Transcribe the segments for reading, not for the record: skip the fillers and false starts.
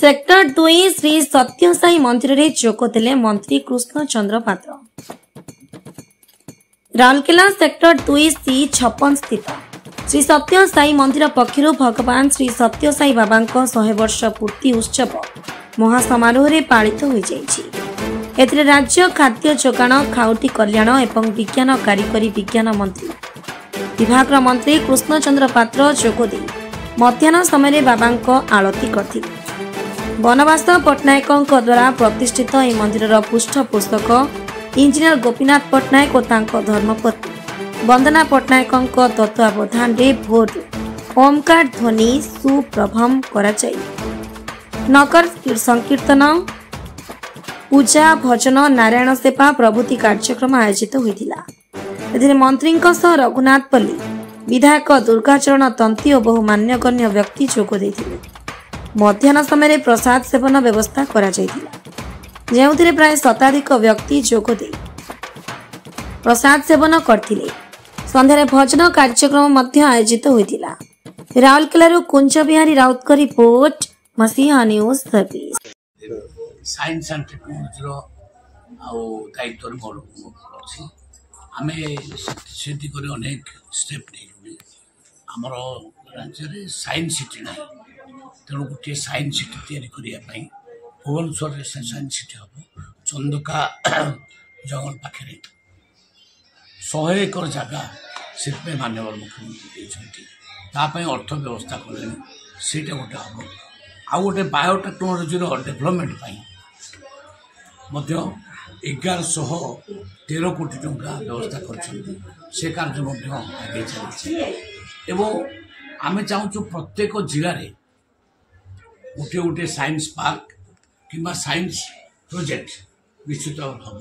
Sector 2 Shri Sathya Sai मंदिर रे जोगदेले मंत्री कृष्ण चंद्र पात्र। राउरकेला सेक्टर 2 सी 56 स्थित श्री सत्यसाई मंदिर पक्षर भगवान श्री सत्यसाई बाबा 100 वर्ष पूर्ति उत्सव महासमारोह रे पालित हो जाइछि। राज्य खाद्य जोगाण खाउटी कल्याण एवं विज्ञान कारिगरी विज्ञान मंत्री विभाग मंत्री कृष्ण चंद्र पात्र जोगदे मध्याह्न समय बाबा आलती करथिले। बनवास पट्टनायक द्वारा प्रतिष्ठित यह मंदिर पृष्ठपोषक इंजीनियर गोपीनाथ पट्टनायक और तांको धर्मपत्नी वंदना पट्टनायक तत्वावधान में भोर ओमकार ध्वनि सुप्रभम कराई नगर संकीर्तन पूजा भजन नारायण सेवा प्रभृति कार्यक्रम आयोजित होता। मंत्री रघुनाथपल्ली विधायक दुर्गाचरण तंती और बहु मान्यगण्य व्यक्ति जोगदे मध्याह्न समय प्रसाद सेवन व्यवस्था करा जायथिला प्राय शताधिक व्यक्ति जोगदे प्रसाद सेवन करथिले। संध्यारे भजन कार्यक्रम मध्य आयोजित होइतिला। राउरकेला कुंज बिहारी राउत का report Masiha news service. Science and technology रो दायित्व मोर अछि। आमे सिद्धि करे अनेक स्टेप नै हमर राज्य रे साइंस सिटी नै तेणु गोटे साइंस सिटी तैयारी करने भुवनेश्वर साइंस सिटी हम चंदका जंगल पाखे 100 एकर जगह से माननीय मुख्यमंत्री देते अर्थ व्यवस्था कले सीटा गोटे हम आउ गोटे बायोटेक्नोलोजी डेभलपमेंट 1113 कोटी टंका व्यवस्था कर कार्य आगे चलती। आम चाहूँ प्रत्येक जिले में गोटे गोटे साइंस पार्क किंबा साइंस प्रोजेक्ट निश्चित हम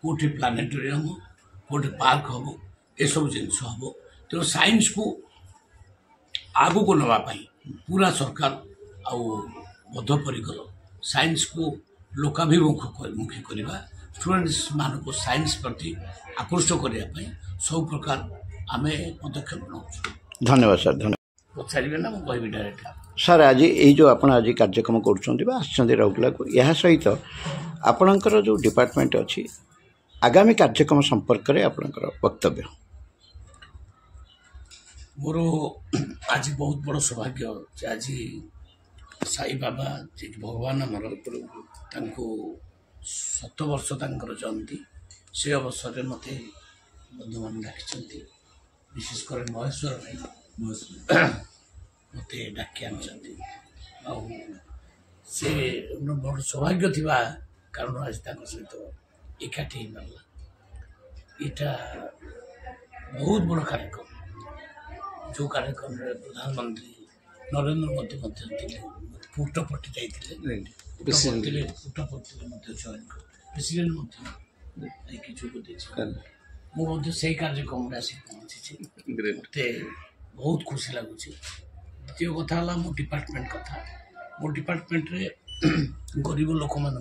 कोठी प्लानेटोरियम कोठी पार्क हम ये सब जिनस हम तेणु साइंस को आगू को नापी पूरा सरकार बद्धपरिकर साइंस को लोकाभिमुखी करवा स्टूडेंट्स मान को साइंस प्रति आकृष्ट करने सब प्रकार आम पदक्षेप नौ। धन्यवाद सर। धन्यवाद पचारे ना मुझे कह डायरेक्ट सर आज ये जो आप आज कार्यक्रम कर राउरकेला को यह सहित आपणकर जो डिपार्टमेंट अच्छी आगामी कार्यक्रम संपर्क में आपणकर वक्तव्य। मोर आज बहुत बड़ सौभाग्य आज साई बाबा जी भगवान आमर 7 वर्ष जयंती से अवसर में मत बंधु मान डाकी विशेषकर महेश्वर भाई मत डाकी आनी से बड़ सौभाग्य थी कारण आज सहित एकाठी मारला यहाँ बहुत बड़ कार्यक्रम जो कार्यक्रम प्रधानमंत्री नरेंद्र मोदी पुटपट्टी जाते जॉइन प्रेसिडेंट मुझे से कार्यक्रम आसिक पहुँची मत बहुत खुशी लगुच। द्वितीय कथा मो डिपार्टमेंट कथा मो डिपार्टमेंट रे गरीब लोक मान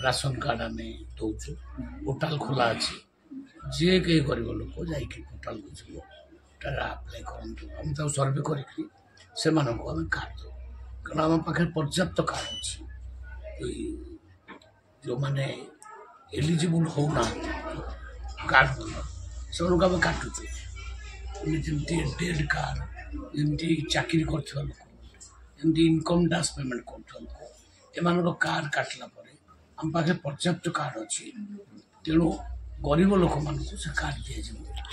राशन कार्ड आम दौचु पोर्टाल खोला अच्छी जे कई गरीब लोक जा पोर्टाल को आप्लाय करूँ सर्वे करें कार्ड दो कारण आम पाखे पर्याप्त कार्ड अच्छी जो मैंने एलिजिबल होना कार्ड से आम काटुचु जमी डेड कार्ड जमी चाकरी कर लोक इनकम टैक्स पेमेंट कर कार्ड काटला आम पाखे पर्याप्त कार्ड अच्छी तेणु गरीब लोक मान से कार्ड दि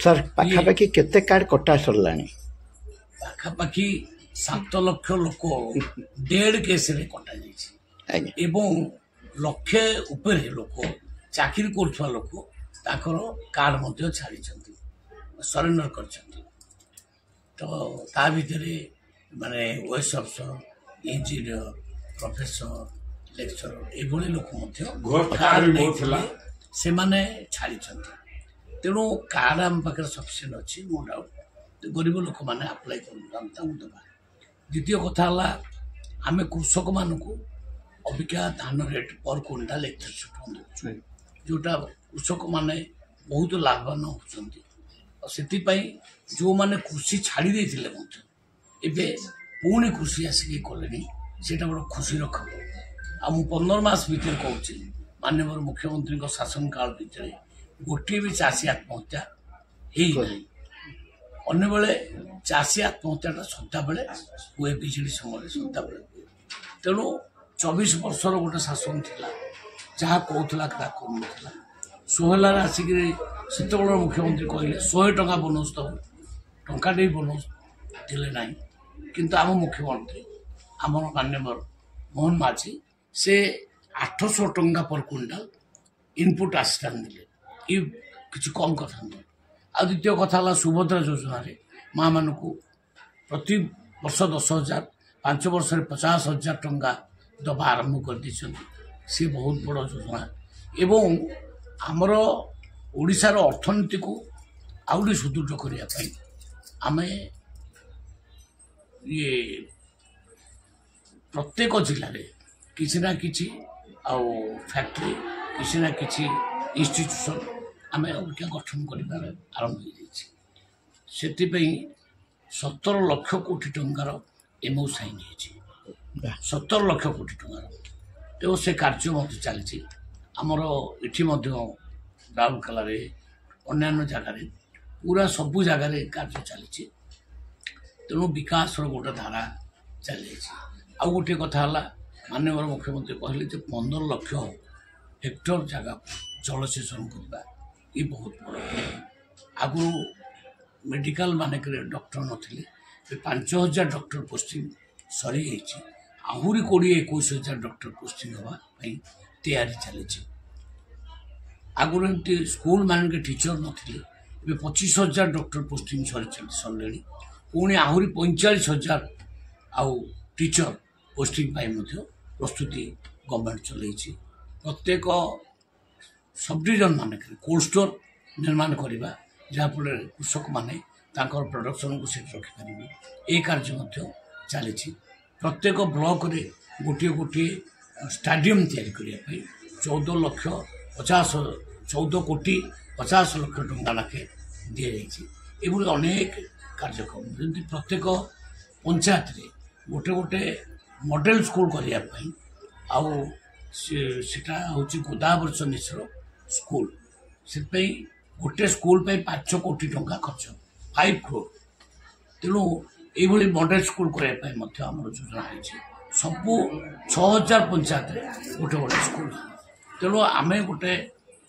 सर पाखापाखि केते कार्ड कटा सरला पाखापाखि 7 लाख लोक डेढ़ केस कटा एवं लक्षे उपरे लोक चाकरी कर लोक कार्ड छाड़ी सरेंडर कर तो ता भीतर माने ओएस अफसर इंजीनियर प्रोफेसर लेक्चरर ये लोक से माने छाड़ी तेणु कार्ड आम पाखे सफिसीयंट अच्छी नो डाउट गरीब लोक मैंने आप्लाय कर। द्वितीय कथा आम कृषक मान अबिका धान रेट पर क्विंटाल 31 टଙ୍କା जोटा कृषक माने बहुत लाभवान होती जो माने कृषि छाड़ी पुणी कृषि आसिक कले से बड़ा खुशी खबर। ମୁଁ 15 ମାସ ଭିତରେ କହୁଛି माननीय मुख्यमंत्री शासन काल भितर गोटे भी चाषी आत्महत्या अन्य बेले चाषी आत्महत्या सदा बेले हुए बिजली समय सदा बेले तेणु 24 वर्षर गोटे शासन थिला जहाँ कहला करूला 16 आसिक से मुख्यमंत्री कहले 100 टंका बोनस दब टंका बोनस दिले ना किंतु आम मुख्यमंत्री आम माननीय मोहन माझी से 800 टंका पर क्विंटाल इनपुट असिस्टेंस दिले ये किसी कम कथा नहीं। आ द्वितीय कथा सुभद्रा योजना माँ मान को प्रति वर्ष 10,000 5 वर्ष 50,000 टंका दबा आरंभ कर सी बहुत बड़ योजना एवं आमर ओडिशार अर्थनीति को आउरी सुदृढ़ करने आम ये प्रत्येक जिले में किसी ना किसी फैक्ट्री किसी ना किसी इंस्टीट्यूशन आम गठन कर आरंभ हो 17 लाख कोटी टंकार एमओ साइन हो 17 लाख कोटी टंकार तो से कार्य चली आमर ये राउरकेला अन्य जगार पूरा सबू जगार कार्य चली तेणु विकास गोटे धारा चली आ गोटे कथा माननीय मुख्यमंत्री कहले 15 लाख हेक्टर जगह जलसेचन करवा ये बहुत बड़ा आगु मेडिकल मानक डॉक्टर नथिले 5,000 डॉक्टर पोस्टिंग सरी आहरी 20-21,000 डॉक्टर पोस्टिंग हवा तैयारी चली आगुरी एमती स्कूल मानक टीचर नथिले 25,000 डॉक्टर पोस्टिंग सरले पुणी आहरी 45,000 आउ टीचर पोस्टिंग प्रस्तुति गवर्नमेंट चलई प्रत्येक सब डिविजन मानक कोल्ड स्टोर निर्माण करवा जहाँफल कृषक मैंने प्रोडक्शन को से रखिपारे ये कार्य चली प्रत्येक ब्लॉक रे गोटे गोटे स्टाडियम तैयारी करने 14 कोटी 50 लाख टंका लाखे दी जाइए अनेक कार्यक्रम जमी प्रत्येक पंचायत रे गोटे गोटे मॉडल स्कूल करने सेटा हूँ गोदावरी मिश्र स्कूल से गोटे स्कूल 5 कोटी टंका खर्च 5 करोड़ तेणु ये मॉडल स्कूल करने योजना है सबू 6,000 पंचायत गोटे गोटे स्कूल तेणु आम गोटे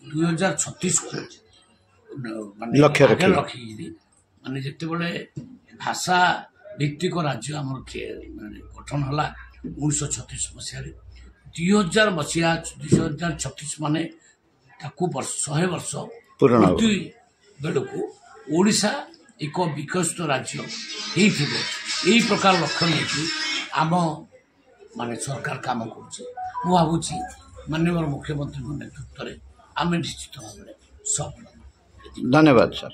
2036 को लक्ष्य रखी माने जिते भाषा भित्तिक राज्य आम गठन है 1936 मसीह 2036 माने 100 वर्ष पूर्ति बेलू ओडिशा एक विकसित राज्य यही प्रकार लक्ष्य नहीं आम माने सरकार काम कर भावुँ माननीय मुख्यमंत्री नेतृत्व में आम निश्चित भाव सफल। धन्यवाद सर।